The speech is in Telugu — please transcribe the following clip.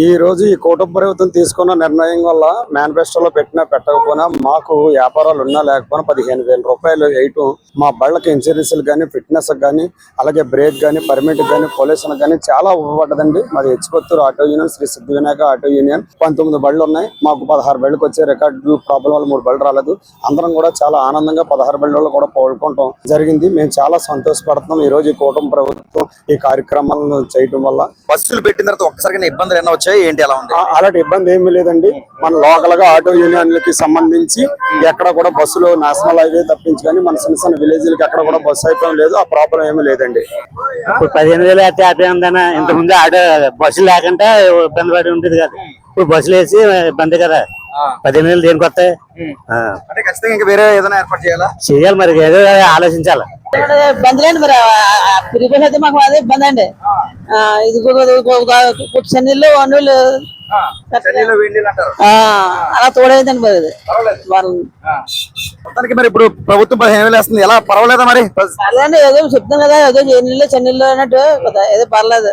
ఈ రోజు ఈ కూటమి ప్రభుత్వం తీసుకున్న నిర్ణయం వల్ల మేనిఫెస్టోలో పెట్టకపోయినా మాకు వ్యాపారాలు ఉన్నా లేకపోయినా 15,000 రూపాయలు వేయటం మా బళ్ళకి ఇన్సూరెన్స్లు కానీ ఫిట్నెస్ కానీ అలాగే బ్రేక్ కానీ పర్మిట్ కానీ పొల్యూషన్ కానీ చాలా ఉపయోగపడ్డదండి. మాది Hechukotturu auto union, Shri Siddhivinayaka auto union 19 బళ్ళు ఉన్నాయి. మాకు 16 బళ్ళకి వచ్చే రికార్డు ప్రాబ్లం వల్ల 3 బళ్ళు రాలేదు. అందరం కూడా చాలా ఆనందంగా 16 బళ్ళు కూడా పాల్గొనడం జరిగింది. మేము చాలా సంతోషపడుతున్నాం ఈ రోజు ఈ కూటమి ప్రభుత్వం ఈ కార్యక్రమాలను చేయటం వల్ల. బస్సులు పెట్టిన తర్వాత ఒక్కసారిగా ఇబ్బందులు ఏమైనా వచ్చాయి ఏంటి? ఎలా ఉంది? అలాంటి ఇబ్బంది ఏమీ లేదండి. మన లోకల్ గా ఆటో యూనియన్లకి సంబంధించి ఎక్కడ కూడా బస్సులు నేషనల్ హైవే తప్పించి కానీ మన చిన్న చిన్న విలేజ్లకి ఎక్కడ కూడా బస్సు అయిపోవడం లేదు. ఆ ప్రాబ్లం ఏమీ లేదండి. ఇప్పుడు 15,000 అయితే ఆటో ఉందన్నా, ఇంతకుముందు ఆటో బస్సులు లేకుంటే ఇబ్బంది పడి ఉంటుంది కదా. ఇప్పుడు బస్సులు వేసి ఇబ్బంది కదా. 15,000 దేనికి వస్తాయి? అంటే ఖచ్చితంగా ఇంకా వేరే ఏదైనా ఏర్పాటు చేయాలా? చేయాలి మరి, ఏదో ఆలోచించాలి. ఇబ్బంది లేండి మరి ప్రిపేర్ అయితే మాకు అదే ఇబ్బంది అండి. ఇది చెన్నీళ్ళు వనూళ్ళు అలా తోడైందండి మరి ఇది మొత్తానికి. మరి ఇప్పుడు ప్రభుత్వం 15,000 వేస్తుంది, ఎలా పర్వాలేదా మరి? పర్లేదండి, ఏదో చెప్తాం కదా, ఏదో చెన్నీళ్ళు అన్నట్టు ఏదో పర్లేదు.